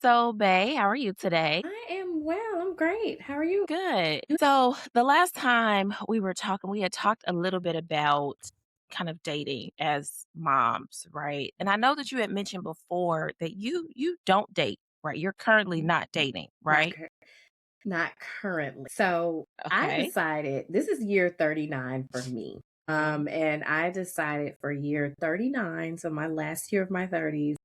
So, Bay, how are you today? I am well. I'm great. How are you? Good. So, the last time we were talking, we had talked a little bit about kind of dating as moms, right? And I know that you had mentioned before that you don't date, right? You're currently not dating, Not right? cur- Not currently. So I Okay. decided this is year 39 for me. And I decided for year 39, so my last year of my 30s,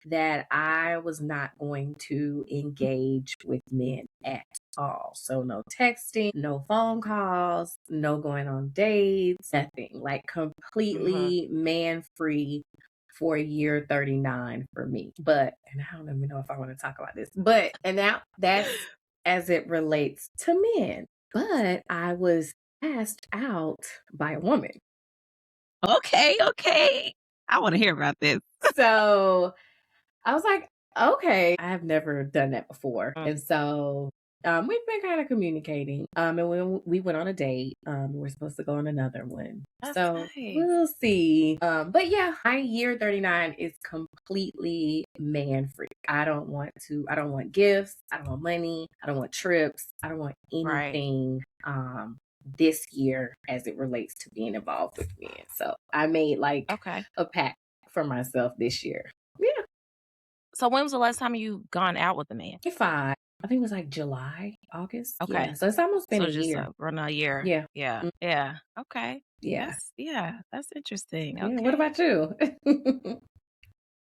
that I was not going to engage with men at all. So no texting, no phone calls, no going on dates, nothing. Like Hmm. completely man free for year 39 for me. But and I don't even know if I want to talk about this. But and now that's as it relates to men. But I was asked out by a woman. Okay, okay. I want to hear about this. So I was like, "Okay." I have never done that before, Mm, and so, we've been kinda communicating, and when we went on a date, we're supposed to go on another one. that's So, nice. we'll see, but yeah, my year 39 is completely man free. I don't want gifts, I don't want money, I don't want trips, I don't want Right. anything, this year as it relates to being involved with men. So, I made, like, Okay. a pact for myself this year. Yeah. So, when was the last time you gone out with a man? If I think it was like July, August. Yeah, Okay. so it's almost been So a just year. run a year. Yeah, Yeah. mm, Yeah. Okay. yeah, That's interesting. yeah. What Okay. about you?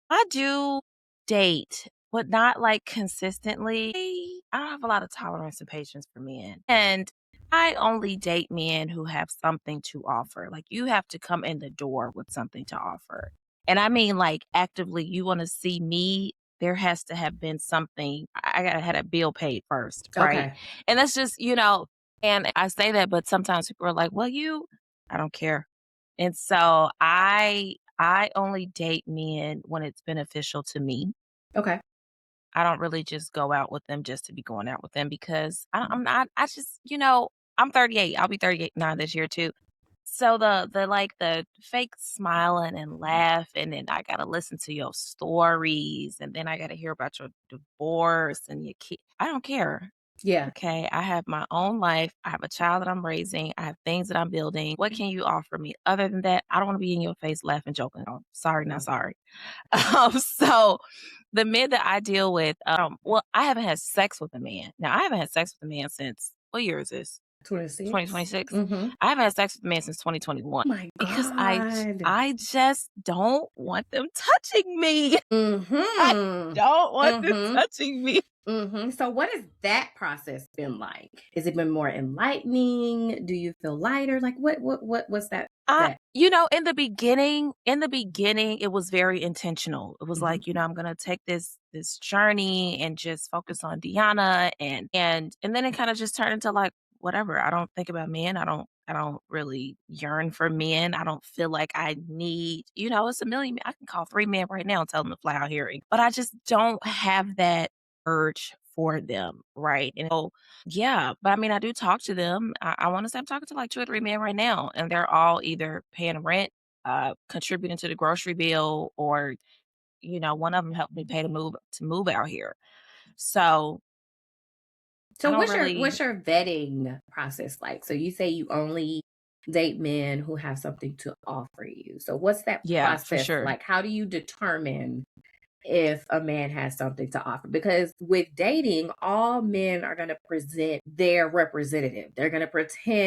I do date, but not like consistently. I don't have a lot of tolerance and patience for men. And I only date men who have something to offer. Like you have to come in the door with something to offer. And I mean like actively you want to see me, there has to have been something. I gotta have a bill paid first, right? Okay. And that's just, and I say that, but sometimes people are like, well, I don't care. And so I only date men when it's beneficial to me. Okay. I don't really just go out with them just to be going out with them because I'm not. I just, I'm 38. I'll be 38 now this year too. So the fake smiling and laugh, and then I gotta listen to your stories, and then I gotta hear about your divorce and your kid. I don't care. Yeah. Okay, I have my own life. I have a child that I'm raising. I have things that I'm building. What can you offer me? Other than that, I don't want to be in your face laughing, joking. Oh, sorry, not No. sorry. So the men that I deal with, well, I haven't had sex with a man. Now, I haven't had sex with a man since what year is this? 26. 2026. Mhm. I haven't had sex with a man since Oh 2021 my because god. I just don't want them touching me. I Mhm. don't want them Mhm. touching me. Mhm. So what has that process been like? Has it been more enlightening? Do you feel lighter? Like what's that? In the beginning, it was very intentional. It was Mhm. like, I'm gonna take this journey and just focus on Diona and then it kind of just turned into like whatever. I don't think about men. I don't really yearn for men. I don't feel like I need, it's a million I can call 3 men right now and tell them to fly out here. But I just don't have that urge for them, right? And so yeah, but I mean, I do talk to them. I want to say I'm talking to like 2 or 3 men right now, and they're all either paying rent, contributing to the grocery bill, or one of them helped me pay to move out here. So I So don't what's really, your vetting process like? So you say you only date men who have something to offer you. So what's that yeah, for process sure, like? How do you determine if a man has something to offer? Because with dating, all men are going to present their representative. They're going to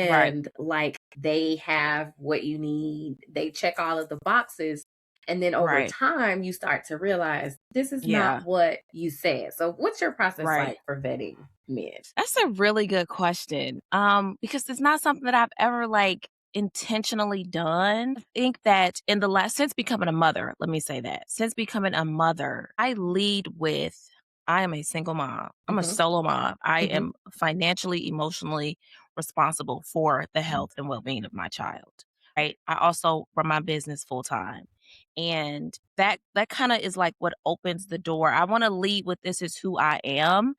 right, pretend like they have what you need. They check all of the boxes. And then over right, time, you start to realize this is not yeah, what you said. So, what's your process right. like for vetting men? That's a really good question. Because it's not something that I've ever like intentionally done. I think that in the last since becoming a mother, let me say that. Since becoming a mother, I lead with I am a single mom. I'm a Mhm, solo mom. I mhm. am financially, emotionally responsible for the health and well-being of my child. Right? I also run my business full time. And that kind of is like what opens the door. I want to lead with this is who I am,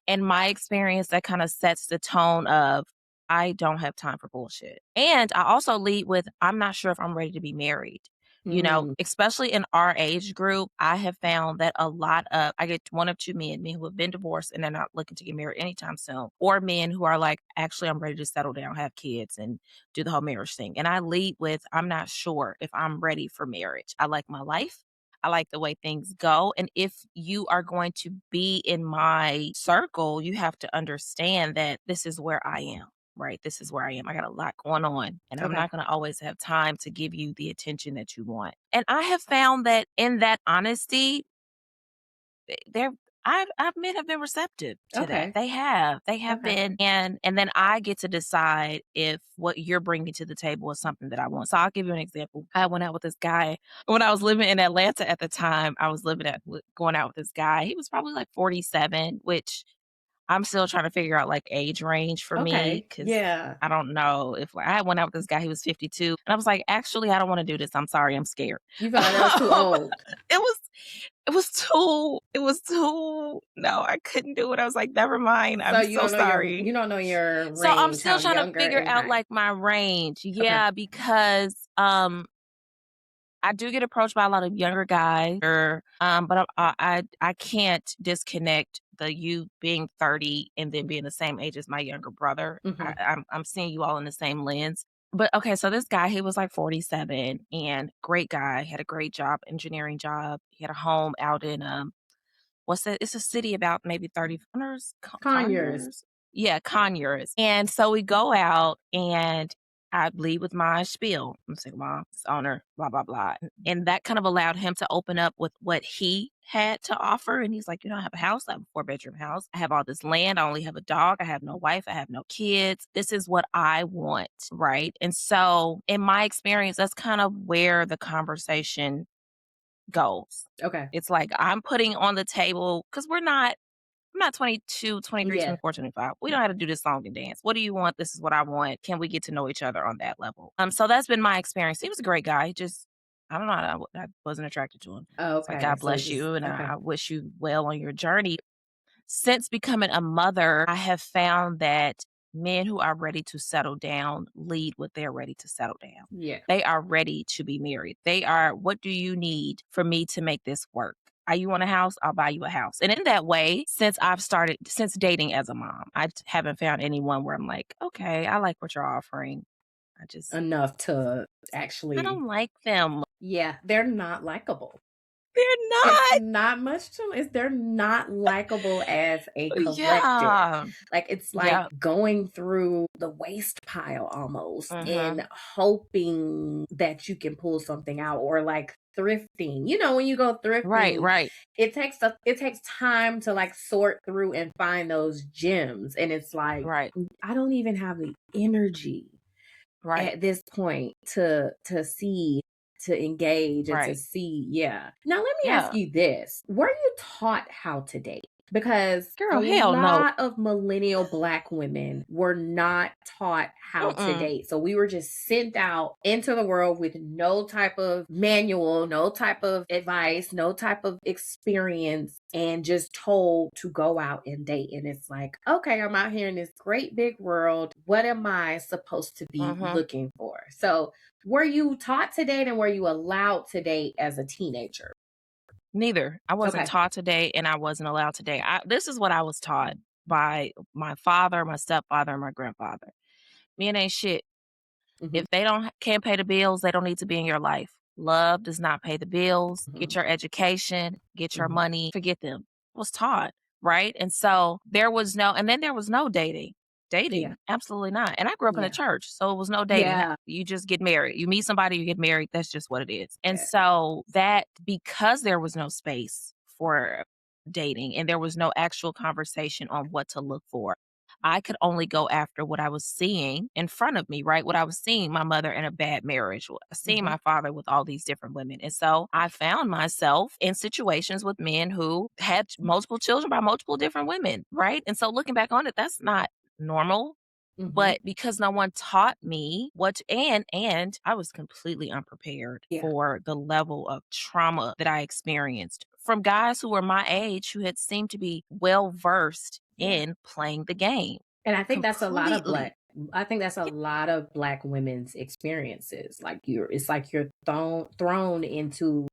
in my experience, that kind of sets the tone of I don't have time for bullshit. And I also lead with I'm not sure if I'm ready to be married. Mm, especially in our age group, I have found that I get one of two men who have been divorced and they're not looking to get married anytime soon, or men who are like, actually, I'm ready to settle down, have kids, and do the whole marriage thing. And I lead with, I'm not sure if I'm ready for marriage. I like my life. I like the way things go. And if you are going to be in my circle, you have to understand that this is where I am. Right. This is where I am. I got a lot going on, and I'm okay. not going to always have time to give you the attention that you want. And I have found that in that honesty, there I've men have been receptive to that. Okay. They have Okay. been, and then I get to decide if what you're bringing to the table is something that I want. So I'll give you an example. I went out with this guy when I was living in Atlanta at the time. I was going out with this guy. He was probably like 47, which I'm still trying to figure out, like, age range for me Okay. because Yeah. I don't know if I went out with this guy, he was 52, and I was like, "Actually, I don't wanna do this. I'm sorry, I'm scared." You felt like that was too old. It was it was too no, I couldn't do it. I was like, "Never mind. So I'm so sorry." you don't know your So, I'm range, still how trying to younger figure and out, high. like, my range. Okay. Yeah, because, I do get approached by a lot of younger guys, but I can't disconnect the you being 30 and then being the same age as my younger brother. Mhm. I'm seeing you all in the same lens. But okay, so this guy, he was like 47 and great guy, had a great job, engineering job. He had a home out in what's that? It's a city about maybe 30 Conyers, Conyers. Conyers? Yeah, Conyers. And so we go out and I lead with my spiel. I'm single mom, owner, blah, blah, blah. And that kind of allowed him to open up with what he had to offer. And he's like, I have a house. I have a four-bedroom house. I have all this land. I only have a dog. I have no wife. I have no kids. This is what I want. Right. And so, in my experience, that's kind of where the conversation goals. Okay. It's like I'm putting on the table because I'm not 22, 23, Yeah. 24, 25. We don't have to do this song and dance. What do you want? This is what I want. Can we get to know each other on that level? So that's been my experience. He was a great guy. Just I don't know. I wasn't attracted to him. It's like Okay. God So it bless just you, and okay. I wish you well on your journey. Since becoming a mother, I have found that men who are ready to settle down lead what they're ready to settle down. Yeah. They are ready to be married. They are, what do you need for me to make this work? Are you want a house? I'll buy you a house. And in that way, since dating as a mom, haven't found anyone where I'm like, okay, I like what you're offering. Enough to I actually don't like them. yeah, they're not likable. They're It's not. not much to it's they're not likable as a collective. Yeah. Like, it's like Yeah. going through the waste pile almost Mm-hmm. and hoping that you can pull something out or, like, thrifting. When you go Right, thrifting, right, it takes time to, like, sort through and find those gems, and it's like, right, I don't even have the energy right, at this point to see, to engage, and to right. see. Yeah. Now let me ask Yeah. you this. Were you taught how to date? Because a Girl, hell no. lot of millennial Black women were not taught how to Mm-mm. date. So we were just sent out into the world with no type of manual, no type of advice, no type of experience, and just told to go out and date. And it's like, okay, I'm out here in this great big world. What am I supposed to be Mhm. looking for? So were you taught to date and were you allowed to date as a teenager? Neither. I wasn't Okay. taught to date, and I wasn't allowed to date. This is what I was taught by my father, my stepfather, and my grandfather. Men ain't shit. Hmm. If they can't pay the bills, they don't need to be in your life. Love does not pay the bills. Get Hmm. your education, get your Hmm. money, forget them. I was taught, right? And so there was no dating. Yeah. Dating, absolutely not. And I grew up in a Yeah. church, so it was no dating. Yeah. You just get married. You meet somebody, you get married. That's just what it is. And Yeah. so that because there was no space for dating and there was no actual conversation on what to look for, I could only go after what I was seeing in front of me, right? What I was seeing my mother in a bad marriage, seeing Hmm. my father with all these different women. And so I found myself in situations with men who had multiple children by multiple different women, right? And so looking back on it, that's not normal. Hmm. But because no one taught me and I was completely unprepared Yeah. for the level of trauma that I experienced from guys who were my age who had seemed to be well versed Yeah. in playing the game. And I think that's a lot of black Completely. I think that's a Yeah, lot of Black women's experiences. Like it's like you're thrown into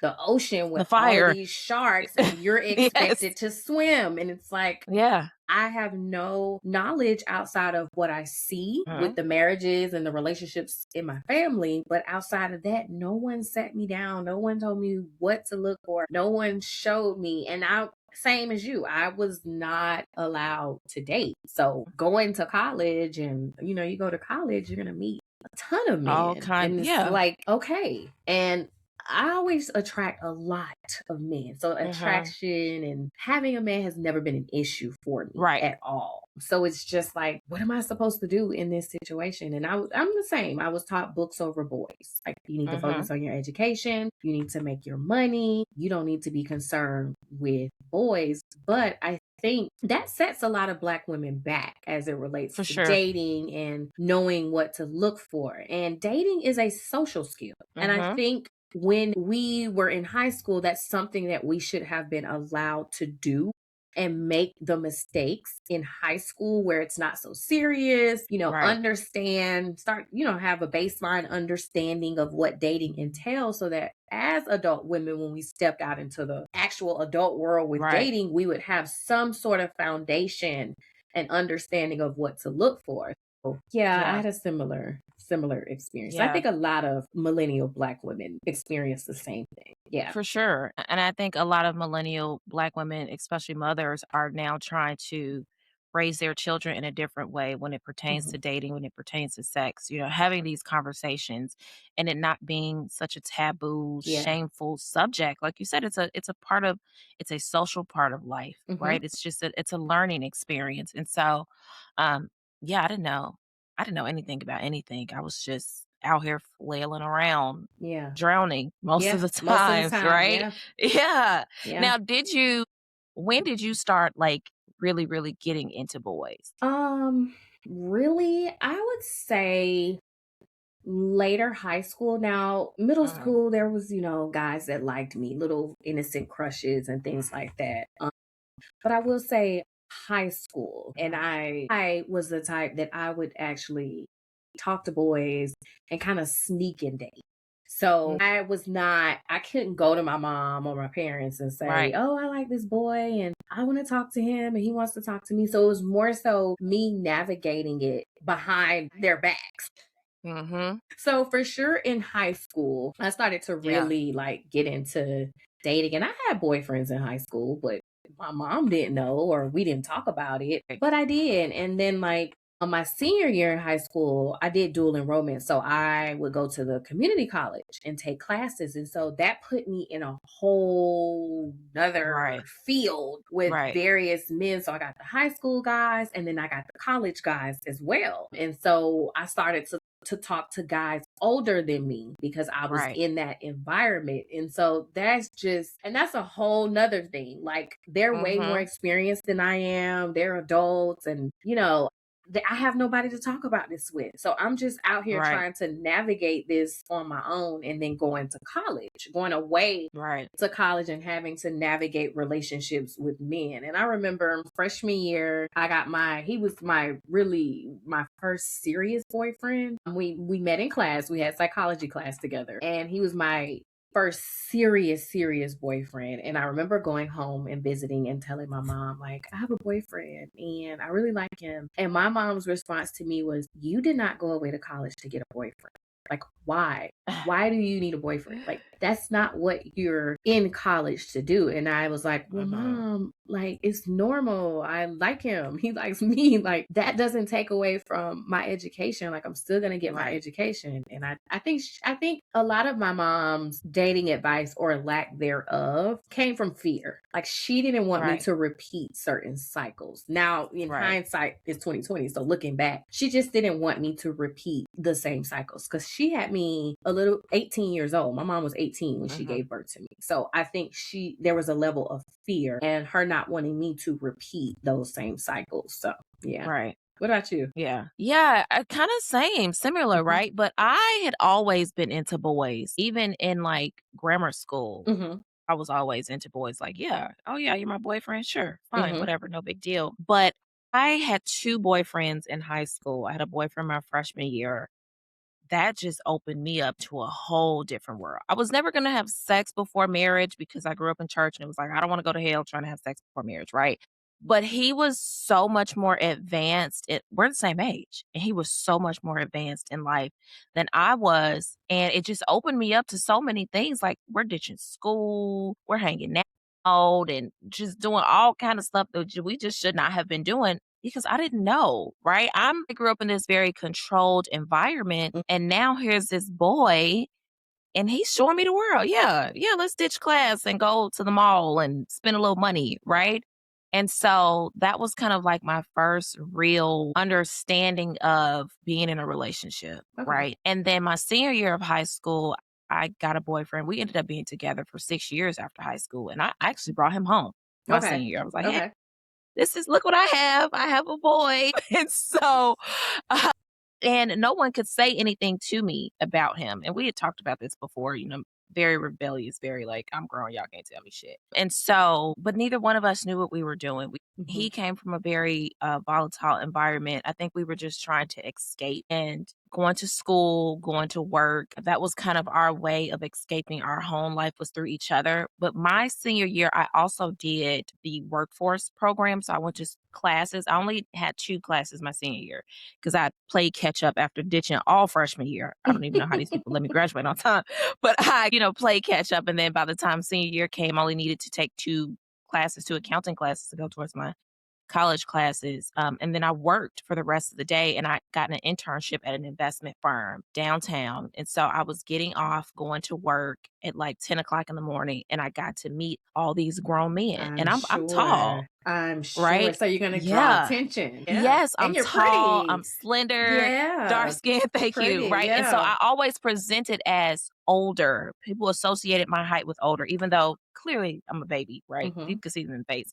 the ocean with the all of fire. these sharks and you're Yes. expected to swim. And it's like, Yeah. I have no knowledge outside of what I see with Mhm. the marriages and the relationships in my family. But outside of that, no one sat me down. No one told me what to look for. No one showed me. And same as you, I was not allowed to date. So going to college and, you go to college, you're going to meet a ton of All men. kind And it's yeah. like, okay. And I always attract a lot of men. So Mhm. attraction and having a man has never been an issue for me Right. at all. So it's just like, what am I supposed to do in this situation? And I'm the same. I was taught books over boys. Like you need to Mhm. focus on your education. You need to make your money. You don't need to be concerned with boys. But I think that sets a lot of Black women back as it relates For to sure. dating and knowing what to look for. And dating is a social skill. And I Mhm. think when we were in high school, that's something that we should have been allowed to do and make the mistakes in high school where it's not so serious, Right. understand, start, have a baseline understanding of what dating entails so that as adult women, when we stepped out into the actual adult world with Right. dating, we would have some sort of foundation and understanding of what to look for. So, yeah, I Yeah. had a similar experience. I Yeah. think a lot of millennial Black women experience the same thing. Yeah. For sure. And I think a lot of millennial Black women, especially mothers, are now trying to raise their children in a different way when it pertains Mhm. to dating, when it pertains to sex, having these conversations and it not being such a taboo, Yeah. shameful subject. Like you said, it's a social part of life, Mhm. right? It's a learning experience. And so um yeah, I didn't know anything about anything. I was just out here flailing around Yeah. drowning most of Yeah. the Most of the times, time. right? Yeah. Yeah. Yeah. Now, when did you start, like, really, really getting into boys? Um, really, I would say later high school. Now, middle Mhm. school, there was, guys that liked me, little innocent crushes and things like that. But I will say high school, and Mhm. I was the type that I would actually talk to boys and kind of sneak and date. So Mm. I couldn't go to my mom or my parents and say, Right. oh, I like this boy and I want to talk to him and he wants to talk to me. So it was more so me navigating it behind their backs. Mhm. So for sure in high school, I started to Yeah. really like get into dating. And I had boyfriends in high school, but my mom didn't know or we didn't talk about it. Right. But I did. And then like on my senior year in high school, I did dual enrollment. So I would go to the community college and take classes. And so that put me in a whole nother Right. field with Right. various men. So I got the high school guys and then I got the college guys as well. And so I started to talk to guys older than me because I was Right. in that environment. And so that's a whole nother thing. Like they're way more Mhm. experienced than I am. They're adults and, I have nobody to talk about this with. So I'm just out here Right. trying to navigate this on my own and then going to college, going away Right. to college and having to navigate relationships with men. And I remember freshman year, he was my first serious boyfriend. We met in class. We had psychology class together. And he was my first serious boyfriend. And I remember going home and visiting and telling my mom, like, I have a boyfriend and I really like him. And my mom's response to me was, you did not go away to college to get a boyfriend. Like, why? Why do you need a boyfriend? Like, that's not what you're in college to do. And I was like, well, Mhm. mom, like, it's normal. I like him. He likes me. Like, that doesn't take away from my education. Like, I'm still going to get my Right. education. And I think a lot of my mom's dating advice or lack thereof came from fear. Like, she didn't want me Right. to repeat certain cycles. Now, in Right. hindsight, it's 2020. So looking back, she just didn't want me to repeat the same cycles because she had me a little 18 years old. My mom was 18 when she Mhm. gave birth to me. So I think there was a level of fear and her not wanting me to repeat those same cycles. So yeah. Right. What about you? Yeah. Yeah, kinda similar, Hmm. right? But I had always been into boys. Even in, like, grammar school, Hmm. I was always into boys, like, "Yeah. Oh, yeah, you're my boyfriend? Sure. Fine. Hmm. Whatever. No big deal." But I had 2 boyfriends in high school. I had a boyfriend my freshman year. That just opened me up to a whole different world. I was never gonna have sex before marriage because I grew up in church and it was like, I don't wanna go to hell trying to have sex before marriage, right? But he was so much more advanced. We're the same age, and he was so much more advanced in life than I was. And it just opened me up to so many things. Like we're ditching school, we're hanging out and just doing all kind of stuff that we just should not have been doing because I didn't know, right? I grew up in this very controlled environment, Mm, and now here's this boy, and he's showing me the world. Yeah, yeah, let's ditch class and go to the mall and spend a little money, right? And so that was kind of like my first real understanding of being in a relationship, okay. right? And then my senior year of high school, I got a boyfriend. We ended up being together for 6 years after high school, and I actually brought him home my Okay. senior year. I was like, hey, Okay. this is look what I have. I have a boy. And so and no one could say anything to me about him. And we had talked about this before, very rebellious, very like, I'm grown, y'all can't tell me shit. And so, but neither one of us knew what we were doing. Mhm. He came from a very volatile environment. I think we were just trying to escape and going to school, going to work. That was kind of our way of escaping our home life was through each other. But my senior year, I also did the workforce program. So I went to classes. I only had 2 classes my senior year because I played catch up after ditching all freshman year. I don't even know how these people let me graduate on time, but I, played catch up. And then by the time senior year came, I only needed to take 2 classes, 2 accounting classes to go towards my college classes. And then I worked for the rest of the day and I got an internship at an investment firm downtown. And so I was getting off, going to work at like 10 o'clock in the morning, and I got to meet all these grown men. And I'm I'm tall, sure. I'm sure. right? So you're gonna draw Yeah. attention. Yeah. Yes, And I'm you're tall, I'm pretty. slender, dark Yeah. skin, thank you, Pretty. right? And so Yeah. I always presented as older. People associated my height with older, even though clearly I'm a baby, right? You Mhm. can see it in the face.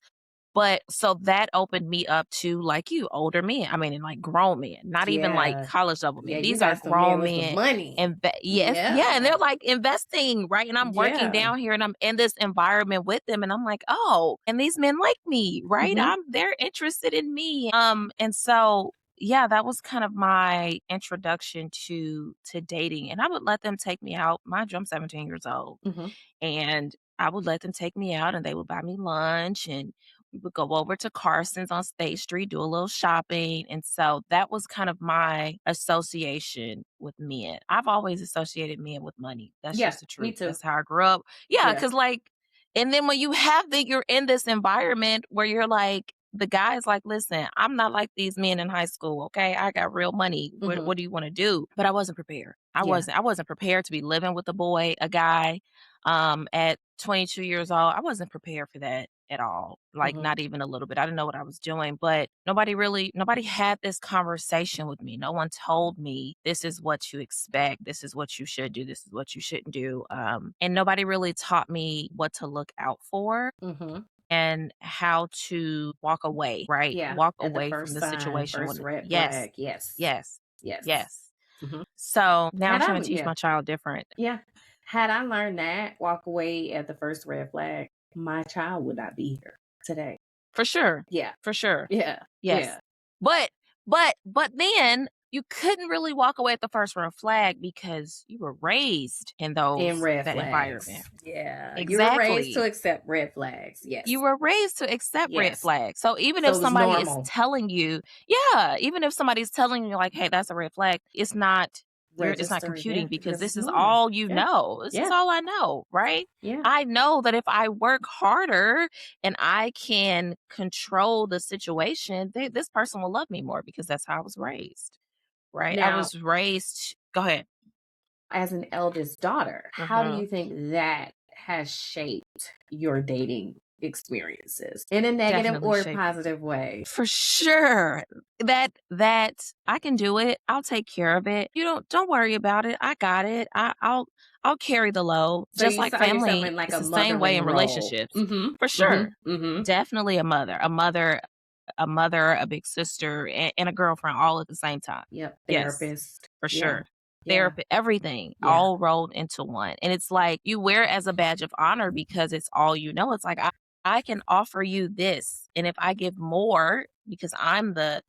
But so that opened me up to, like you, older men. I mean, and like grown men, not even like Yeah. college level Yeah, men. you These are got some men grown with some men. money. And yes, yeah, and Yeah. they're like investing, right? And I'm working Yeah. down here and I'm in this environment with them. And I'm like, oh, and these men like me, right? Mhm. They're interested in me. And so yeah, that was kind of my introduction to dating. And I would let them take me out. Mind you, I'm 17 years old. Mhm. And I would let them take me out and they would buy me lunch and we would go over to Carson's on State Street, do a little shopping. And so that was kind of my association with men. I've always associated men with money. That's Yeah, just the me truth. too. That's how I grew up. Yeah, Yeah. because like, and then when you're in this environment where you're like, the guy's like, listen, I'm not like these men in high school, okay? I got real money. Mhm. What do you want to do? But I wasn't prepared. Yeah. I wasn't prepared to be living with a guy at 22 years old. I wasn't prepared for that at all. Like Mhm. not even a little bit. I didn't know what I was doing, but nobody had this conversation with me. No one told me this is what you expect. This is what you should do. This is what you shouldn't do. And nobody really taught me what to look out for Mhm. and how to walk away, right? Yeah, Walk at the away from first the sign, situation first when red yes, flag. Yes. yes, Yes. yes. Mhm. So now I'm Had I trying to teach yeah. my child different. Yeah. Had I learned that, walk away at the first red flag, my child would not be here today. For sure. Yeah. For sure. Yeah. Yes. Yeah. But but then you couldn't really walk away at the first red flag because you were raised in And red that environment. flags. Yeah. You were raised to Exactly. accept red flags. You Yes. were raised to accept red Yes. flags. So even So if it was somebody is normal. telling you, yeah, even if somebody's telling you like, hey, that's a red flag, it's not Register. Yeah. computing because Because it's this is normal. all you Yeah. know. This is Yeah. all I know, right? Yeah. I know that if I work harder and I can control the situation, this person will love me more because that's how I was raised, right? I Now, was raised go ahead. as an eldest daughter, how do Mhm. you think that has shaped your dating experiences in a negative Definitely or shaped it. positive way? For sure. That I can do it. I'll take care of it. You don't worry about it. I got it. I'll carry the load. So Just you like saw yourself family, in like it's a the same way mothering in role. relationships. Mhm. For sure. Mhm. Mhm. Definitely a mother. A big sister, and a girlfriend all at the same time. Yep, Yes, therapist. for Yeah. sure. Yeah. Therapy, everything, Yeah. all rolled into one. And it's like you wear it as a badge of honor because it's all you know. It's like I can offer you this, and if I give more because I'm the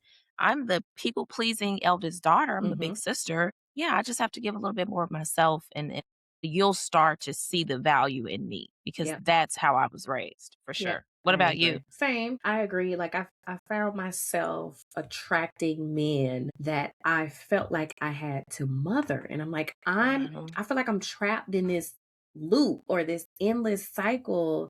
people-pleasing eldest daughter, I'm the big Mhm. sister, yeah, I just have to give a little bit more of myself, and you'll start to see the value in me because Yeah. that's how I was raised, for Yeah, sure. What I about you? agree. Same. I agree. Like I found myself attracting men that I felt like I had to mother. And I'm like, Mhm, I feel like I'm trapped in this loop or this endless cycle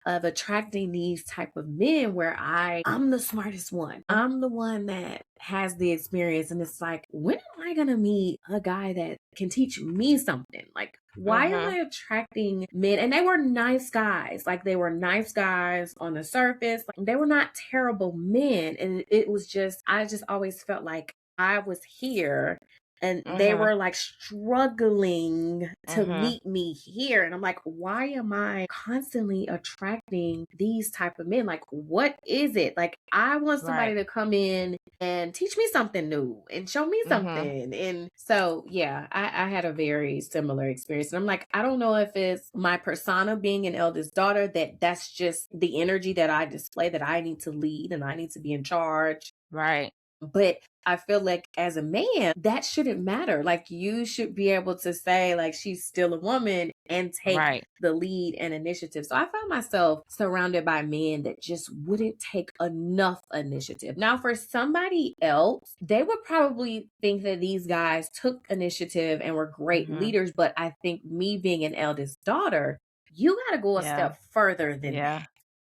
of attracting these type of men where I'm the smartest one. I'm the one that has the experience, and it's like, when am I going to meet a guy that can teach me something? Like, why am mhm, I attracting men? And they were nice guys. Like, they were nice guys on the surface. Like, they were not terrible men, and it was just I just always felt like I was here and they mhm, were like struggling to mhm. meet me here, and I'm like, why am I constantly attracting these type of men? Like, what is it? Like, I want somebody Right. to come in and teach me something new and show me Mhm. something. And so yeah, I had a very similar experience, and I'm like, I don't know if it's my persona being an eldest daughter, that's just the energy that I display, that I need to lead and I need to be in charge. Right. But I feel like as a man, that shouldn't matter. Like, you should be able to say, like, she's still a woman and take Right. the lead and initiative. So I found myself surrounded by men that just wouldn't take enough initiative. Now, for somebody else, they would probably think that these guys took initiative and were great Mhm. leaders. But I think, me being an eldest daughter, you got to go a Yeah. step further than that. Yeah.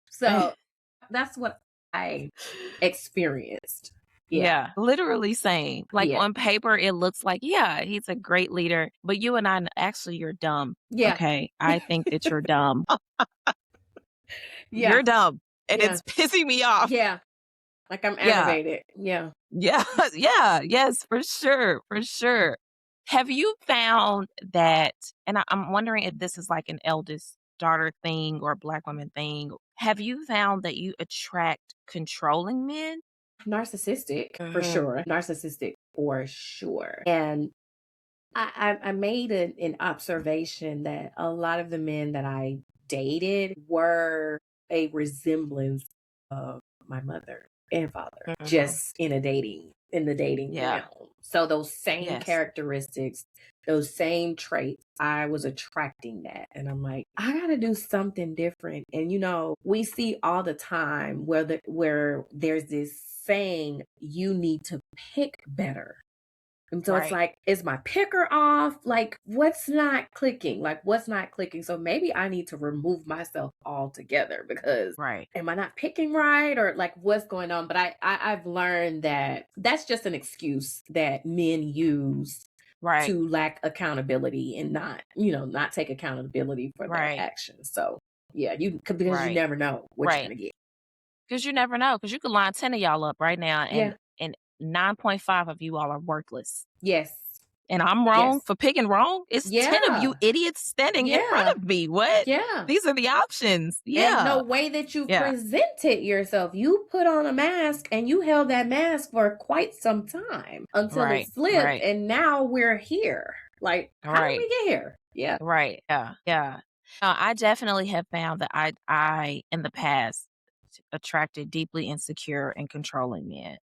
So that's what I experienced. Yeah. Yeah, literally same. Like, Yeah. on paper, it looks like, yeah, he's a great leader, but you and I actually, you're dumb, Yeah. okay? I think that you're dumb. Yeah. You're dumb, and Yeah. it's pissing me off. Yeah. Like, I'm Yeah. aggravated. Yeah. Yeah. Yeah. Yes, for sure, for sure. Have you found that and I'm wondering if this is like an eldest daughter thing or a Black woman thing. Have you found that you attract controlling men? Narcissistic for Mhm. sure. Narcissistic for sure. And I made an observation that a lot of the men that I dated were a resemblance of my mother and father, Mhm. just in the dating Yeah. realm. So those same Yes. characteristics, those same traits, I was attracting that. And I'm like, I gotta do something different. And we see all the time where there's this saying, you need to pick better. And so it's Right. like, is my picker off? Like, what's not clicking? Like, what's not clicking? So maybe I need to remove myself altogether, because Right. am I not picking right, or like, what's going on? But I've learned that that's just an excuse that men use Right. to lack accountability and not take accountability for their Right. actions. So yeah, because you Right. never know what you're Right. gonna get. Because you never know. Because you could line 10 of y'all up right now, and Yeah. 9.5 of you all are worthless. Yes. And I'm wrong Yes. for picking wrong? It's 10 of you Yeah. idiots standing in front Yeah. of me. What? Yeah. These are the options. And Yeah. the way that you Yeah. presented yourself, you put on a mask and you held that mask for quite some time until it Right. slipped. Right. And now we're here. Like, how did Right. we get here? Yeah. Right. Yeah. Yeah. I definitely have found that I in the past attracted deeply insecure and controlling men.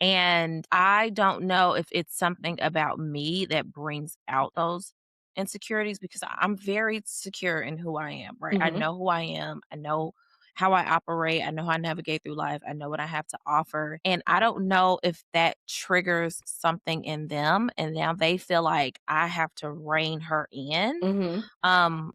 And I don't know if it's something about me that brings out those insecurities because I'm very secure in who I am, right? I Hmm. know who I am. I know how I operate. I know how I navigate through life. I know what I have to offer. And I don't know if that triggers something in them. And now they feel like I have to rein her in. Hmm. Um,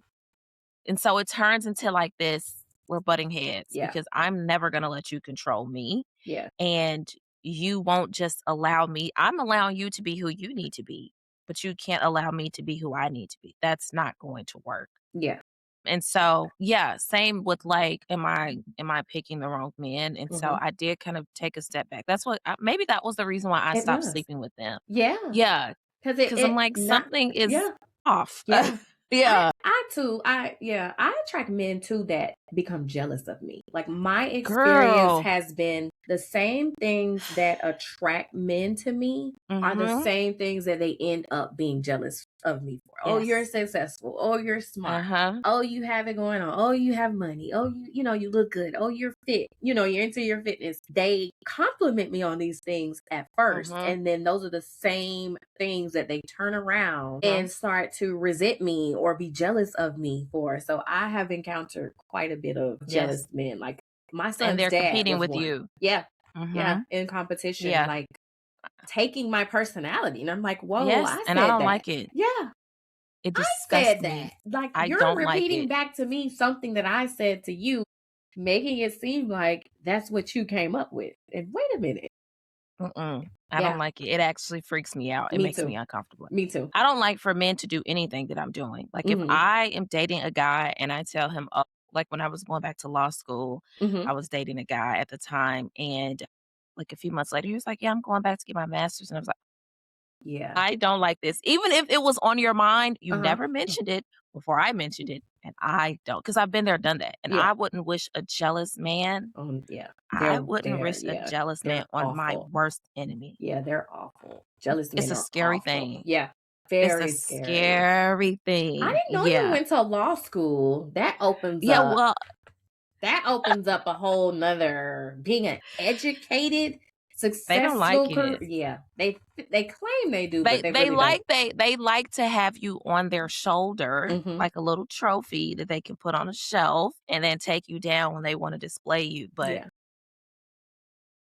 and so it turns into like this we're butting heads Yeah. because I'm never going to let you control me Yeah. and you won't just allow me I'm allowing you to be who you need to be, but you can't allow me to be who I need to be. That's not going to work. Yeah. And so, yeah, same with like, am I picking the wrong man? And so Hmm. I did kind of take a step back. That's what maybe that was the reason why I It stopped does. sleeping with them. Yeah. Yeah, Because because I'm like not, something is yeah. off. Yeah. I Yeah, I too, I attract men too that become jealous of me. Like, my experience girl. has been the same things that attract men to me are the Mhm. same things that they end up being jealous of me for? Oh, you're Yes. successful. Oh, you're smart. Uh-huh. Oh, you have it going on. Oh, you have money. Oh, you look good. Oh, you're fit. You're into your fitness. They compliment me on these things at first, Mhm. and then those are the same things that they turn around Mhm. and start to resent me or be jealous of me for. So I have encountered quite a bit of Yes. jealous men. Like my And son's they're dad competing was with one. you. Yeah. Yeah, Mhm. in competition, Yeah. like taking my personality. And I'm like, whoa, Yes, I and I said don't that. like it. Yeah, It I disgusts said me. that. Like, I you're don't like repeating it. back to me something that I said to you, making it seem like that's what you came up with. And wait a minute. Mm-mm. I don't Yeah, like it. It actually freaks me out. It me makes too. me uncomfortable. Me too. I don't like for men to do anything that I'm doing. Like if Mhm. I am dating a guy and I tell him, oh, like when I was going back to law school, I Mhm. was dating a guy at the time, and like a few months later, he was like, "Yeah, I'm going back to get my master's," and I was like, Yeah. "I don't like this." Even if it was on your mind, you Uh-huh. never mentioned it before I mentioned it, and I don't, because I've been there, done that, and Yeah. I wouldn't wish a jealous man. Yeah. I wouldn't wish a Yeah. jealous man They're on my awful. worst enemy. Yeah, they're awful. Jealous It's men a are scary awful. thing. Yeah. It's a Very scary. scary I thing. didn't know you Yeah. went to law school. Yeah, well, That opens up a whole nother being an educated, they don't like successful career. it. Yeah, they claim they do, but They they they really don't. like they like to have you on their shoulder Mhm. like a little trophy that they can put on a shelf and then take you down when they wanna display you, but Yeah.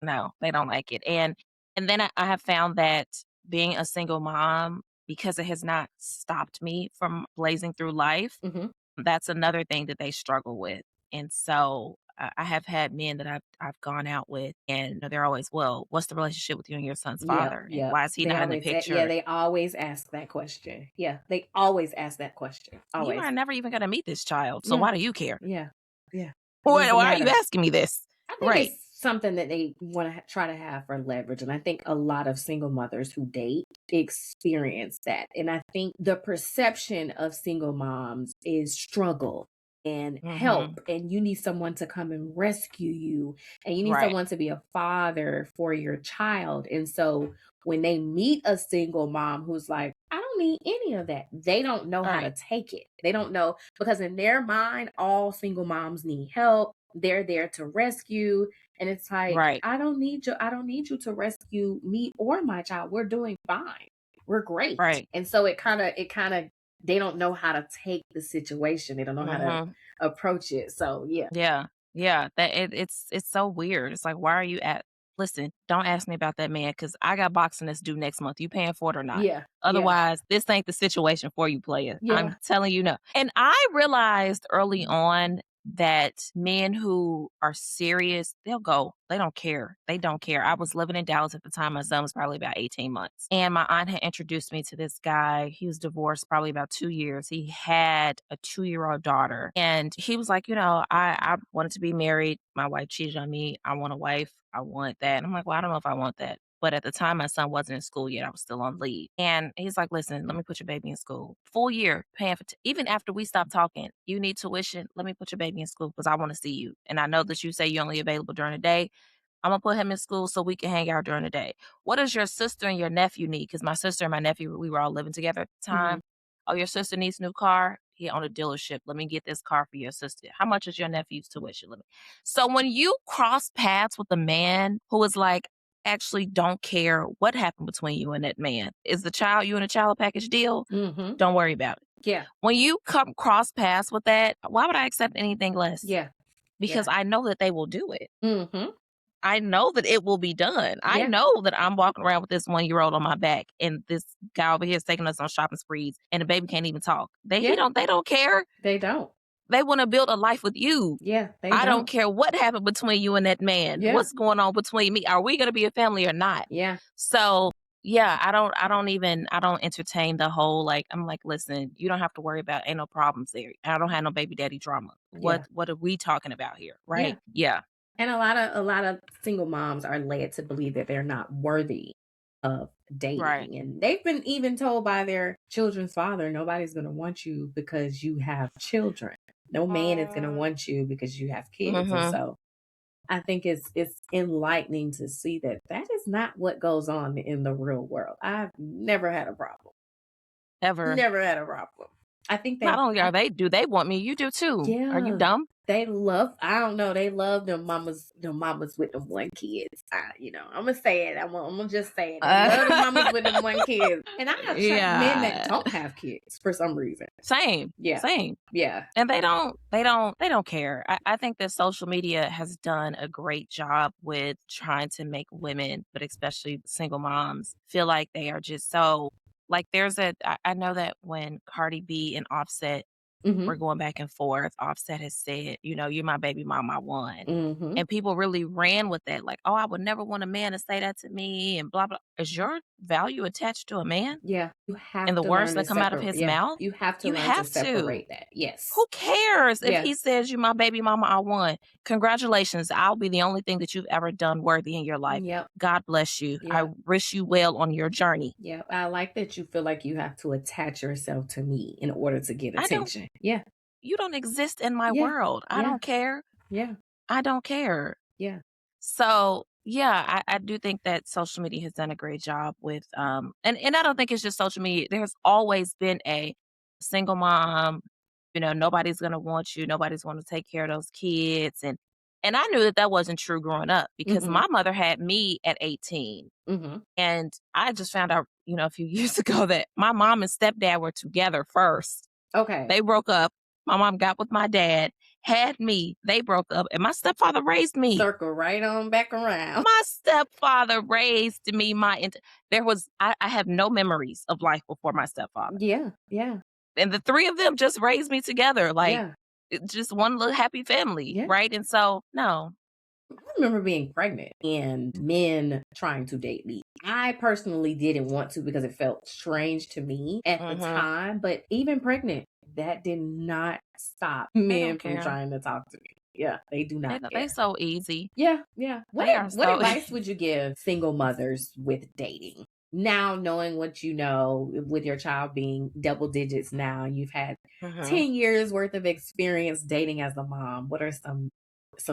no, they don't like it, and then I have found that being a single mom, because it has not stopped me from blazing through life, Mhm. that's another thing that they struggle with, and so I have had men that I've gone out with, and they're always, "Well, what's the relationship with you and your son's Yeah, father, and yeah. why is he not in the Yeah, picture?" they always ask that question. Yeah, they always ask that question. You Always. are never even gonna meet this child, so Yeah. why do you care? Yeah. Yeah. It Why doesn't are you matter. asking me this? I think Right. it's something that they want to try to have for leverage. And I think a lot of single mothers who date experience that. And I think the perception of single moms is struggle and help. Mhm. And you need someone to come and rescue you. And you need Right. someone to be a father for your child. And so when they meet a single mom who's like, I don't need any of that, they don't know how to Right. take it. They don't know because in their mind, all single moms need help, they're there to rescue. And it's like, Right. I don't need you to rescue me or my child. We're doing fine. We're great. Right. And so it kind of they don't know how to take the situation. They don't know how to Mhm. approach it. So yeah. Yeah. Yeah. It's so weird. It's like, why are you at listen, don't ask me about that man because I got boxing that's due next month. You paying for it or not? Yeah. Yeah. Otherwise, this ain't the situation for you, player. I'm Yeah. telling you no. And I realized early on that men who are serious, they'll go. They don't care. They don't care. I was living in Dallas at the time. My son was probably about 18 months. And my aunt had introduced me to this guy. He was divorced probably about 2 years. He had a 2-year-old daughter. And he was like, I wanted to be married. My wife cheated on me. I want a wife. I want that. And I'm like, well, I don't know if I want that. But at the time, my son wasn't in school yet. I was still on leave. And he's like, listen, let me put your baby in school. Full year paying for, even after we stopped talking, you need tuition. Let me put your baby in school because I want to see you. And I know that you say you're only available during the day. I'm gonna put him in school so we can hang out during the day. What does your sister and your nephew need? Because my sister and my nephew, we were all living together at the Mhm. time. Oh, your sister needs a new car? He owned a dealership. Let me get this car for your sister. How much is your nephew's tuition? Let me. So when you cross paths with a man who is like, actually don't care what happened between you and that man, is the child you and a child a package deal? Mhm. Don't worry about it. Yeah. When you come cross paths with that, why would I accept anything less? Yeah. Because Yeah. I know that they will do it. Mhm. I know that it will be done. I Yeah. know that I'm walking around with this 1-year-old on my back, and this guy over here is taking us on shopping sprees, and the baby can't even talk. Yeah. They don't care. They don't. They wanna build a life with you. Yeah, they I don't don't. care what happened between you and that man. Yeah. What's going on between me? Are we gonna be a family or not? Yeah. So, yeah, I don't entertain the whole, like I'm like, "Listen, you don't have to worry about ain't no problems there. I don't have no baby daddy drama. Yeah. What are we talking about here?" Yeah. Right? Yeah. And a lot of single moms are led to believe that they're not worthy of Right. dating. And they've been even told by their children's father, nobody's going to want you because you have children. No man is going to want you because you have kids. And Mhm. so I think it's enlightening to see that that is not what goes on in the real world. I've never had a problem. ever. Never had a problem. I think Not they only I are they do they want me, you do too. Are you Yeah. dumb? They love I don't know, they love them mamas with them 1 kids. Imma say it. Imma just say it. They love the mamas with them 1 kids. And I attract men that Yeah. don't have kids for some reason. Same, Yeah. same. Yeah. And they don't care. I think that social media has done a great job with trying to make women, but especially single moms, feel like they are just so like I know that when Cardi B and Offset were Mhm. going back and forth, Offset has said, "You're my baby mama, I won." Mhm. And people really ran with that, like, "Oh, I would never want a man to say that to me," and blah blah. Is your value attached to a man Yeah. You and have the to words learn to that come out of separate. his Yeah. mouth? You have to You learn to have to. separate that. Yes. Who cares if Yeah. he says, "You my baby mama, I won"? Congratulations, I'll be the only thing that you've ever done worthy in your life. Yep. God bless you. I Yep. wish you well on your journey. Yep. I like that you feel like you have to attach yourself to me in order to get I don't attention. Yeah. You don't exist in my Yeah. world. I Yeah. don't care. Yeah. I don't care. Yeah. So, yeah, I do think that social media has done a great job with, and I don't think it's just social media. There's always been a single mom, nobody's gonna want you, nobody's gonna take care of those kids, and I knew that that wasn't true growing up because Mhm. my mother had me at 18, Mhm. and I just found out, a few years ago that my mom and stepdad were together first. Okay. They broke up. My mom got with my dad, had me. They broke up, and my stepfather raised me. Circle right on back around. My stepfather raised me I have no memories of life before my stepfather. Yeah. Yeah. And the 3 of them just raised me together, like, Yeah. just one little happy family, Yeah. right? And so, no. I remember being pregnant and men trying to date me. I personally didn't want to because it felt strange to me at the Mhm. time, but even pregnant, that did not stop They don't men from care. trying to talk to me. Yeah, they do not They care. so easy. Yeah, yeah. They are What so advice would you give single mothers with dating? Now knowing what you know, with your child being double digits now, and you've had Mhm. 10 years worth of experience dating as a mom, what are some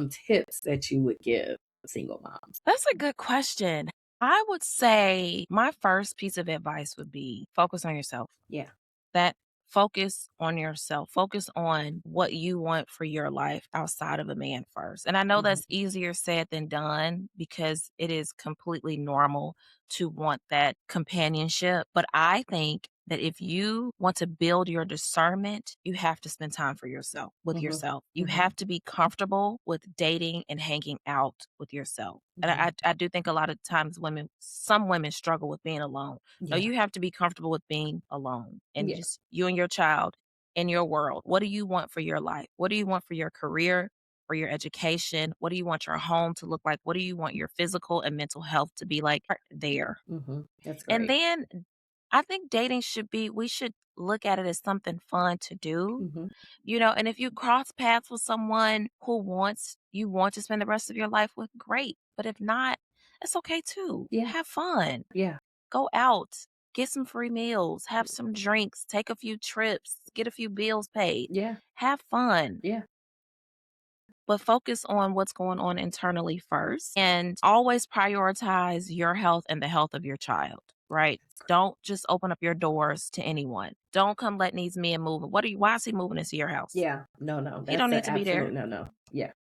tips that you would give single moms? That's a good question. I would say my first piece of advice would be focus on yourself. Yeah. That Focus on yourself. Focus on what you want for your life outside of a man first. And I know Mhm. that's easier said than done because it is completely normal to want that companionship. But I think that if you want to build your discernment, you have to spend time for yourself with Mhm. yourself. You Mhm. have to be comfortable with dating and hanging out with yourself. And Mhm. I do think a lot of times some women struggle with being alone. No, Yeah. you have to be comfortable with being alone and Yeah. just you and your child in your world. What do you want for your life? What do you want for your career, for your education? What do you want your home to look like? What do you want your physical and mental health to be like? Right there. Mhm. That's And great. then I think we should look at it as something fun to do, Mhm. and if you cross paths with someone you want to spend the rest of your life with, great. But if not, it's okay too. Yeah. Have fun. Yeah. Go out, get some free meals, have some drinks, take a few trips, get a few bills paid. Yeah. Have fun, Yeah. but focus on what's going on internally first and always prioritize your health and the health of your child, right? That's great. Don't just open up your doors to anyone. Don't come letting these men move. Why is he moving into your house? Yeah. No, no. He don't That's need an to be there. absolute no, no. Yeah.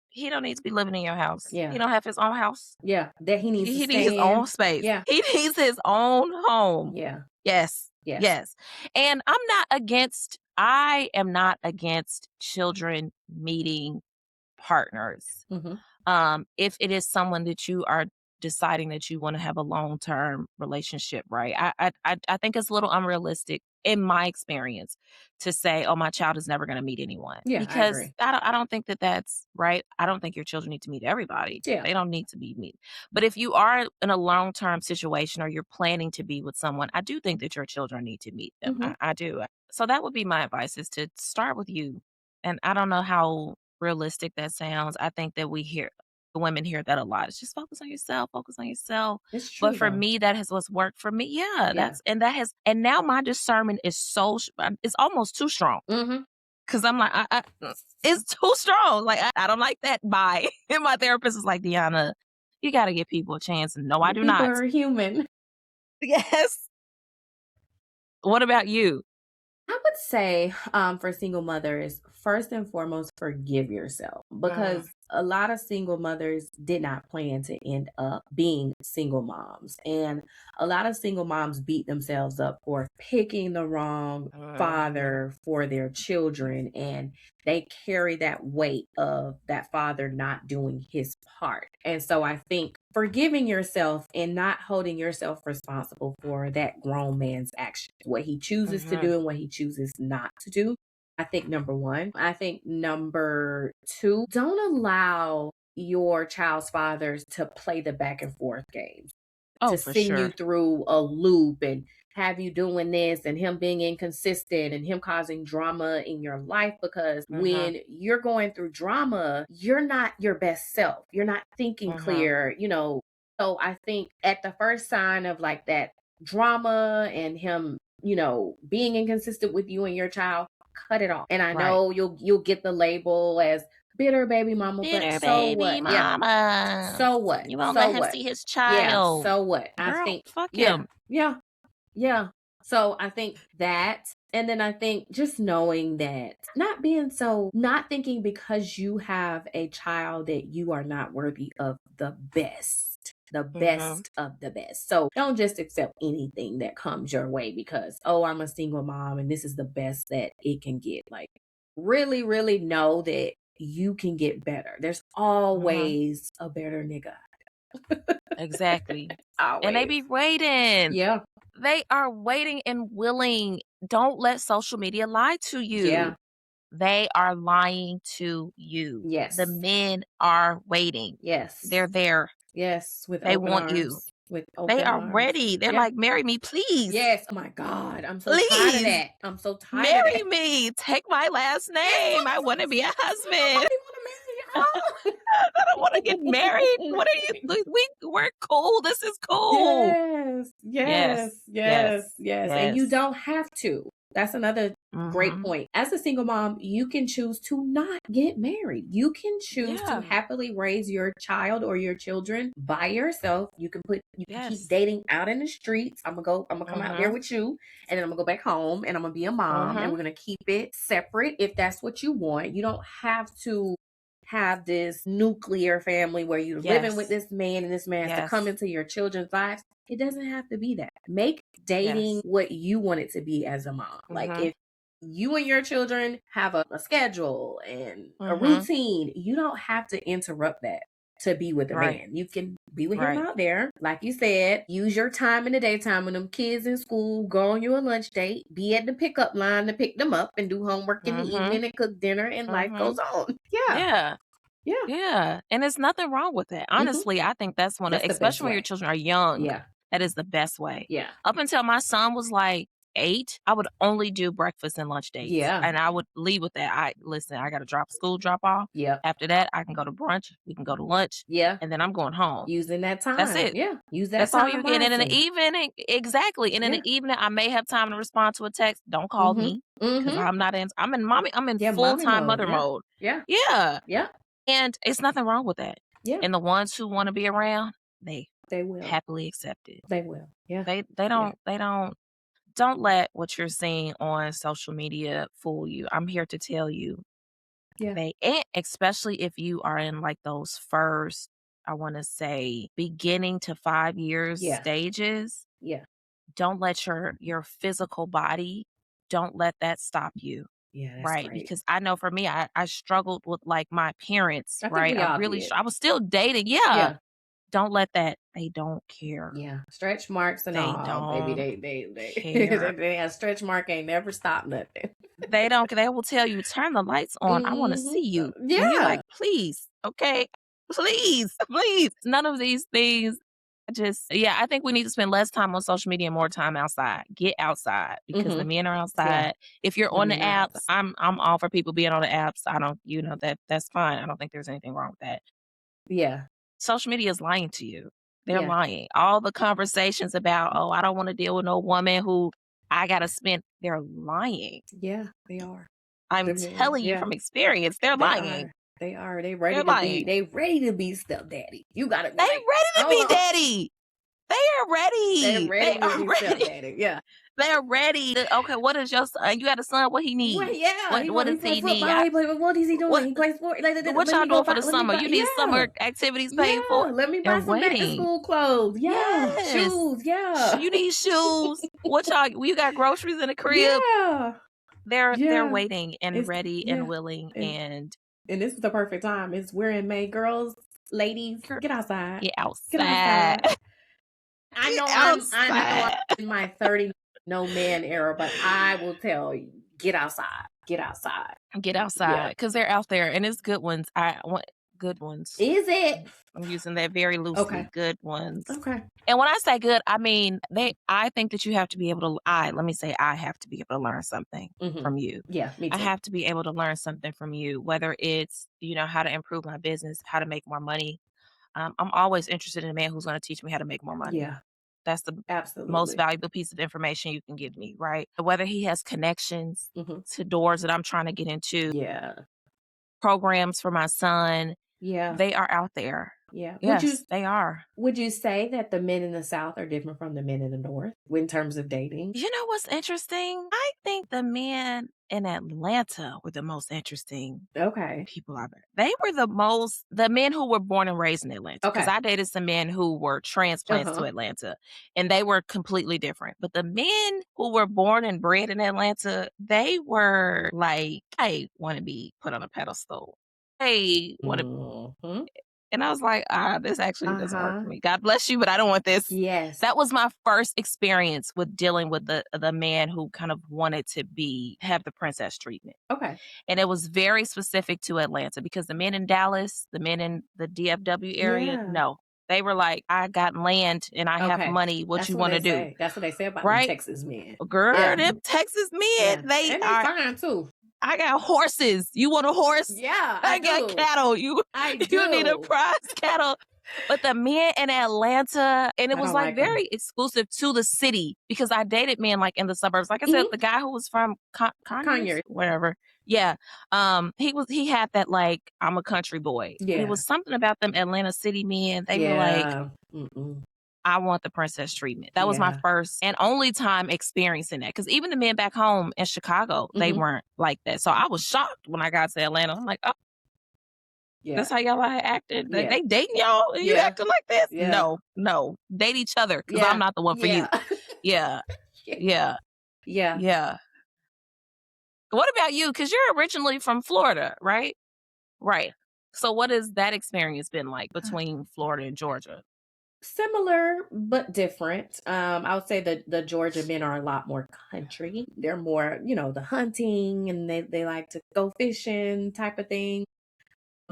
He don't need to be living in your house. He Yeah. don't have his own house. Yeah. That he needs to He needs his stay own in. space. Yeah. He needs his own home. Yeah. Yes. Yes. Yes. And I am not against children meeting partners. Mhm. If it is someone that you are deciding that you want to have a long-term relationship, right? I think it's a little unrealistic in my experience to say, "Oh, my child is never going to meet anyone," Yeah, I because agree. I don't think that that's right. I don't think your children need to meet everybody. Yeah. They don't need to be meet. But if you are in a long-term situation or you're planning to be with someone, I do think that your children need to meet them. Mhm. I do. So that would be my advice is to start with you. And I don't know how realistic that sounds. I think that the women hear that a lot. It's just focus on yourself, focus on yourself. It's But true for though. me, that has what's worked for me. Yeah, Yeah. and now my discernment is it's almost too strong Mhm. because I'm like, it's too strong. Like I don't like that. Bye. And my therapist is like, Deanna, you got to give people a chance. And no, I The do people not. are human. Yes. What about you? I would say, for single mothers, first and foremost, forgive yourself Mm, because a lot of single mothers did not plan to end up being single moms. And a lot of single moms beat themselves up for picking the wrong mhm, father for their children. And they carry that weight of that father not doing his part. And so I think forgiving yourself and not holding yourself responsible for that grown man's actions, what he chooses to mhm. do and what he chooses not to do. I think number one. I think number two, don't allow your child's fathers to play the back and forth games, Oh, to for send you sure. through a loop and have you doing this and him being inconsistent and him causing drama in your life because Mhm, when you're going through drama, you're not your best self. You're not thinking mhm. clear. So I think at the first sign of like that drama and him, being inconsistent with you and your child, cut it off. And I Right. know you'll get the label as bitter baby mama, but Bitter so baby what? Yeah. mama. So what? You won't let So him what? see his Yeah, child. so what? I Girl, think, fuck yeah, him. yeah, yeah. So I think that, and then I think just knowing that, not thinking because you have a child that you are not worthy of the Mhm, best of the best. So don't just accept anything that comes your way because, oh, I'm a single mom and this is the best that it can get. Like, really, really know that you can get better. There's mhm. always a better nigga. Exactly. And they Always. be waiting. Yeah. They are waiting and willing. Don't let social media lie to you. Yeah. They are lying to you. The Yes. men are waiting. Yes. They're there. Yes. With They open want you. arms. With They open are arms. ready. They're Yeah. like, "Marry me, please. Yes. Oh my God. I'm so tired of Please. that. I'm so tired of Marry that. me. Take my last Yes, name. I wanna be a husband. somebody want I don't wanna get married. to What are you marry me. we're cool. This is cool." Yes, Yes. yes, Yes. yes, yes, and you Yes. don't have to. That's another great Mhm. point. As a single mom, you can choose to not get married. You can choose to Yeah. happily raise your child or your children by yourself. You can keep Yes. dating out in the streets. I'm gonna come out there Mhm. with you, and then I'm gonna go back home and I'm gonna be a mom and Mhm. we're gonna keep it separate if that's what you want. You don't have to have this nuclear family where you're living with Yes. this man and this man has to come Yes. into your children's lives. It doesn't have to be that. Make dating Yes. what you want it to be as a mom. Like Mhm. if you and your children have a schedule and a Mhm. routine, you don't have to interrupt that to be with a Right. man. You can be with him Right. out there. Like you said, use your time in the daytime when them kids in school, go on your lunch date, be at the pickup line to pick them up and do homework in the Mhm. evening and cook dinner and life goes Mhm. on. Yeah. Yeah. Yeah. Yeah, and there's nothing wrong with that. Mhm. Honestly, I think that's one of That's the best especially when your way. children are young, Yeah. that is the best way. Yeah. Up until my son was, like, 8, I would only do breakfast and lunch dates, Yeah. and I would leave with that. Listen, I gotta drop off. Yep. After that, I can go to brunch, we can go to lunch, Yeah. and then I'm going home. Using that That's time. it. Yeah. Use that That's all you time get, and in the wisely. evening exactly, and in the Yeah. evening, I may have time to respond to a text. Don't call Mhm. me because Mhm. I'm in Yeah, mommy full-time mode. mother Yeah. mode. Yeah. Yeah. Yeah. And it's nothing wrong with that. Yeah. And the ones who wanna be around, they They will. happily accept it. They will. Yeah. They Yeah. don't let what you're seeing on social media fool you. I'm here to tell you, Yeah. they and especially if you are in, like, those first, I wanna say, beginning to 5 years Yeah. stages, Yeah. don't let your physical body, don't let that stop you, Yeah, that's right? great. Because I know for me, I struggled with, like, my appearance, I think right? we all did. I was still dating, yeah. Yeah. Don't let that they don't care. Yeah. Stretch marks and They all, baby. don't They care. a stretch mark ain't never stopped nothing. They will tell you, "Turn the lights on, I wanna Mhm. see you." And you're like, Yeah. "Please, okay? Please, please." None of these things yeah, I think we need to spend less time on social media and more time outside. Get outside because the Mhm. men are Yeah. outside. If you're The on the men are apps, outside. I'm all for people being on the apps. I don't that's fine. I don't think there's anything wrong with that. Yeah. Social media is lying to you. They're Yeah. lying. All the conversations about, "Oh, I don't wanna deal with no woman who I gotta spend" they're lying. Yeah. They are. I'm The men. telling you Yeah. from experience, they're They lying. are. They are. They're lying. They ready to be stepdaddy. You gotta They like, ready to hold be on. daddy. They are They're ready. They ready to are be ready. stepdaddy. Yeah. They're ready. Okay, what is your son? You got a son, what he Right, need? yeah, What he does play he need? football, he play what is he doing? What He plays sport, like, what let y'all me go doing for buy the summer? You need yeah. summer activities paid for Yeah, let me buy and some back to waiting. school clothes. Yeah, Yes. shoes, yeah. You need shoes. What y'all you got groceries in the crib. Yeah, They're yeah. waiting and It's ready and yeah, willing and and this is the perfect time. We're in May. Girls, ladies, girl, get outside. get Get outside. outside. Get I know I'm outside. in my 30 no man era, but I will tell you, get outside. Get outside. Get Yeah. outside because they're out there and it's good ones. I want good ones. Is it? I'm using that very loosely. Okay. Good ones. Okay. And when I say good, I mean I think that you have to be able to let me say I have to be able to learn something Mhm. from you. Yeah, me I too. have to be able to learn something from you, whether it's, how to improve my business, how to make more money. I'm always interested in a man who's going to teach me how to make more money. Yeah, That's the most absolutely. valuable piece of information you can give me, right? Whether he has connections Mhm. to doors that I'm trying to get into, Yeah. programs for my son, Yeah. they are out there. Yeah. Yes, they are. Would you say that the men in the South are different from the men in the North in terms of dating? You know what's interesting? I think the men in Atlanta were the most interesting Okay. people I've met. They were the men who were born and raised in Atlanta. Because Okay. I dated some men who were transplants to Uh-huh. Atlanta, and they were completely different. But the men who were born and bred in Atlanta, they were like, I want to be put on a pedestal. Hey, want to Mhm. and I was like, this actually doesn't work Uh-huh. for me. God bless you, but I don't want this. Yes. That was my first experience with dealing with the man who kind of wanted to have the princess treatment. Okay. And it was very specific to Atlanta because the men in Dallas, the men in the DFW area, Yeah. no. They were like, I got land and I have Okay. money. What That's you what want they to do? say. That's what they say about them Right? Texas men. Girl, Yeah. them Texas men, Yeah. they And they are fine too. I got horses. You want a horse? Yeah, I I got do. cattle. You I you need a do. prize cattle. But the men in Atlanta, and it I was don't like like them. very exclusive to the city because I dated men like in the suburbs. Like I said, Mhm. the guy who was from Conyers, Kanye. whatever. Yeah. He had that like I'm a country boy. But it Yeah. was something about them Atlanta city men. They were like, Yeah. Mm-mm. I want the princess treatment. That was my Yeah. first and only time experiencing that. Because even the men back home in Chicago, they Mhm. weren't like that. So I was shocked when I got to Atlanta. I'm like, oh, Yeah. this how y'all are acting? Yeah. They dating y'all and you Yeah. acting like this? Yeah. No, no. Date each other because I'm Yeah. not the one for you. Yeah. Yeah, Yeah. yeah, Yeah. yeah. What about you? Because you're originally from Florida, right? Right. So what has that experience been like between Florida and Georgia? Similar but different. I would say that the Georgia men are a lot more country. They're more, the hunting and they like to go fishing type of thing.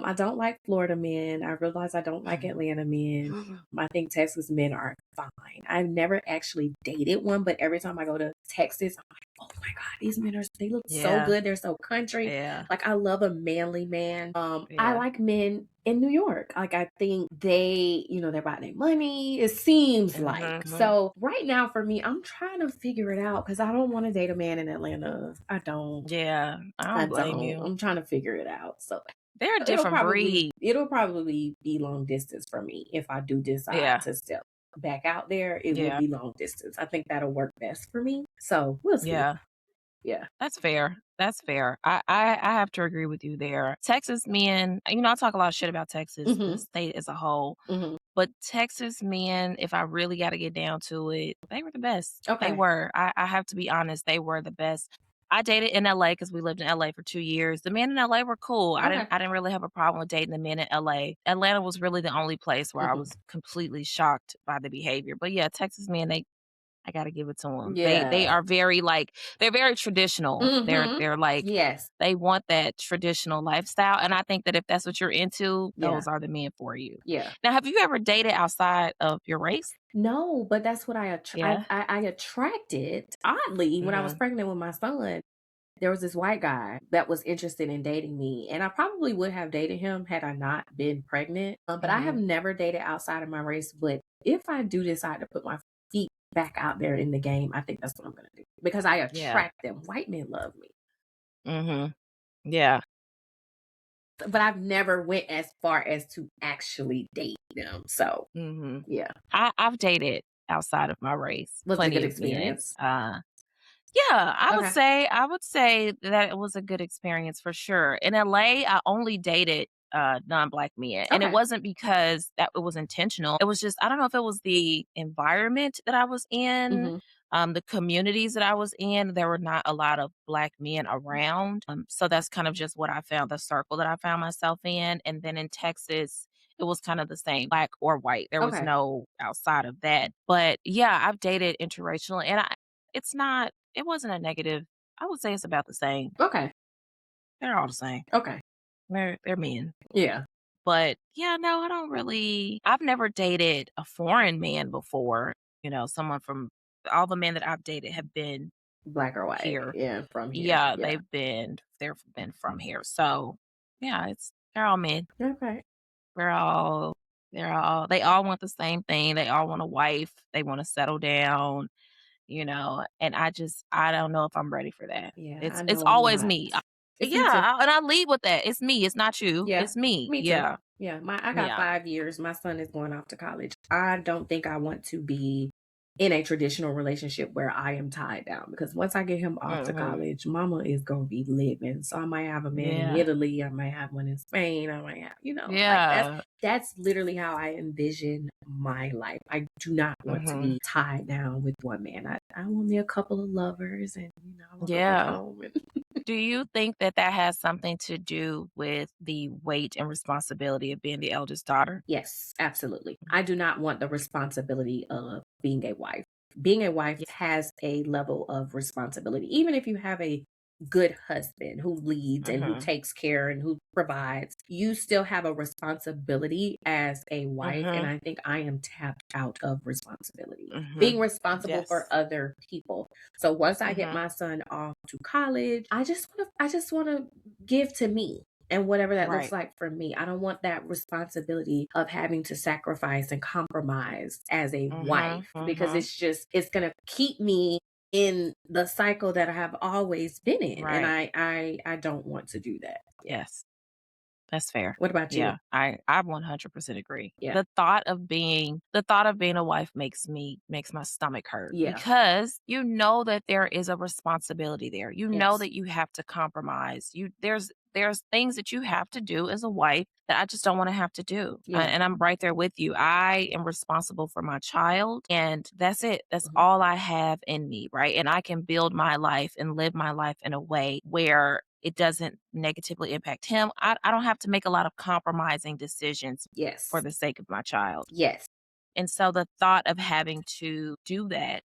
I don't like Florida men. I realize I don't like Atlanta men. I think Texas men are fine. I've never actually dated one, but every time I go to Texas, I'm like, oh my God, they look so Yeah, good. They're so country. yeah, Like I love a manly man. I yeah. like men in New York. Like I think they're about their money. It seems like. Mhm. So right now for me, I'm trying to figure it out because I don't want to date a man in Atlanta. I don't. Yeah, I I don't blame don't. you. I'm trying to figure it out. So They're a different breed. it'll probably be long distance for me if I do decide Yeah, to step back out there. It will yeah, be long distance. I think that'll work best for me. So we'll see. yeah. Yeah. That's fair. That's fair. I have to agree with you there. Texas men, I talk a lot of shit about Texas, the Mhm. state as a whole, Mhm. but Texas men, if I really got to get down to it, they were the best. They Okay. were. I have to be honest. They were the best. I dated in LA because we lived in LA for 2 years. The men in LA were cool. I didn't. Okay. I didn't really have a problem with dating the men in LA. Atlanta was really the only place where I Mhm. was completely shocked by the behavior. But yeah, Texas men, I gotta give it to them. They Yeah. are very, like they're very traditional. They're Mhm. they're like Yes. they want that traditional lifestyle, and I think that if that's what you're into, Yeah. those are the men for you. Yeah. Now, have you ever dated outside of your race? No, but that's what Yeah. I attracted. Oddly, when I was Mhm. pregnant with my son, there was this white guy that was interested in dating me, and I probably would have dated him had I not been pregnant. But I have Mhm. never dated outside of my race. But if I do decide to put my feet back out there in the game, I think that's what I'm going to do because I Yeah. attract them. White men love me, Mhm. Yeah. but I've never went as far as to actually date them. So Mhm. yeah, I've dated outside of my race, was it a plenty good of men. experience? Yeah, Okay. I would say that it was a good experience for sure. In LA, I only dated non-black men, and it Okay. wasn't because that it was intentional. It was just I don't know if it was the environment that I was in, Mhm. the communities that I was in. There were not a lot of black men around, so that's kind of just what I found the circle that I found myself in. And then in Texas, it was kind of the same, black or white. There was Okay. no outside of that. But yeah, I've dated interracial, and it's not it wasn't a negative. I would say it's about the same. Okay. They're all the same. Okay. They're men. Yeah. But yeah, no, I don't really I've never dated a foreign man before, someone from all the men that I've dated have been Black or white. here. Yeah, from here. Yeah, Yeah. they've been from here. So, yeah, it's they're all men. Okay. We're all they all want the same thing. They all want a wife. They want to settle down, and I don't know if I'm ready for that. Yeah, I It's know I'm always not. me. It's me too. And I lead with that. It's me, it's not you. Yeah, It's me. me too. Yeah. Yeah, my I got Yeah. 5 years. My son is going off to college. I don't think I want to be in a traditional relationship where I am tied down because once I get him off to Mhm. college, mama is gonna be living. So I might have a man in Yeah. Italy, I might have one in Spain, I might have, like Yeah. that's literally how I envision my life. I do not want to Mhm. be tied down with one man. I want me a couple of lovers and I want to go back Yeah. home and Do you think that that has something to do with the weight and responsibility of being the eldest daughter? Yes, absolutely. I do not want the responsibility of being a wife. Being a wife Yeah. has a level of responsibility. Even if you have a good husband who leads and who Mhm. takes care and who provides, you still have a responsibility as a wife. And Mhm. I think I am tapped out of responsibility, being Mhm. responsible for Yes. other people. So once I get Mhm. my son off to college, I just want to give to me and whatever that looks Right. like for me. I don't want that responsibility of having to sacrifice and compromise as a Mhm. wife because Mhm. it's going to keep me in the cycle that I have always been in and Right. I don't want to do that. Yeah. Yes. That's fair. What about you? Yeah, I 100% agree. Yeah. The thought of being a wife makes my stomach hurt Yeah. because you know that there is a responsibility there. You know Yes. that you have to compromise. There's things that you have to do as a wife that I just don't want to have to do. Yeah. And I'm right there with you. I am responsible for my child and that's it. That's Mhm. all I have in me, right? And I can build my life and live my life in a way where it doesn't negatively impact him. I don't have to make a lot of compromising decisions for Yes. the sake of my child. Yes. And so the thought of having to do that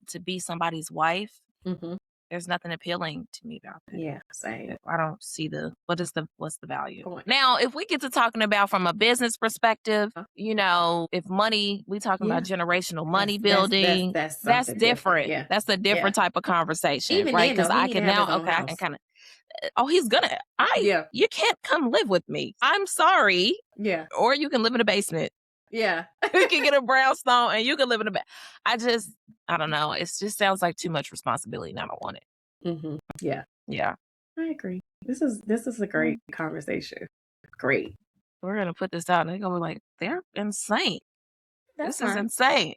to be somebody's wife, Mhm. there's nothing appealing to me about that. Yeah, same. I don't see what's the value. Point. Now, if we get to talking about from a business perspective, Huh? if money, we talking about Yeah. generational money That's building, that's that's something different. different. Yeah. That's a Yeah. different type of conversation, Even right? then Because though, he I need to can have his now, own okay, I can house. kind of oh, he's gonna Yeah. you can't come live with me. I'm sorry. Yeah. Or you can live in a basement. Yeah. We can get a brownstone and you can live in I don't know. It just sounds like too much responsibility and I don't want it. Mhm. Yeah. Yeah. I agree. This is a great Mm. conversation. Great. We're gonna put this out and they're gonna be like, they're insane. That's This is fine. insane.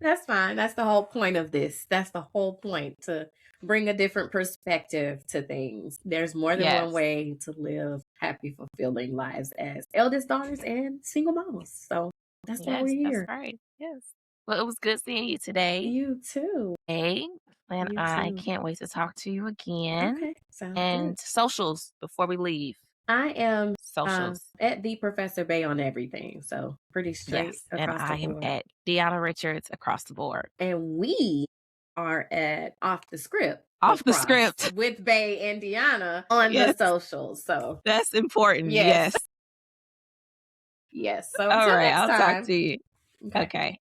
That's fine. That's the whole point of this. That's the whole point to bring a different perspective to things. There's more than one Yes. way to live happy, fulfilling lives as eldest daughters and single mamas. So that's why Yes, we're that's here. right. Yes. Well, it was good seeing you today. You too. Hey, and You I too. can't wait to talk to you again. Okay. Sounds good. And socials before we leave. I am Socials. at the Professor Bay on everything. So pretty straight Yes. And across the I am board. at Diona Richards across the board. And we are at Off the Script Off the across script. with Bay and Deanna on the Yes. socials. So, That's important. yes, Yes. yes. So, All until right. next I'll talk time. to you. Okay. Okay.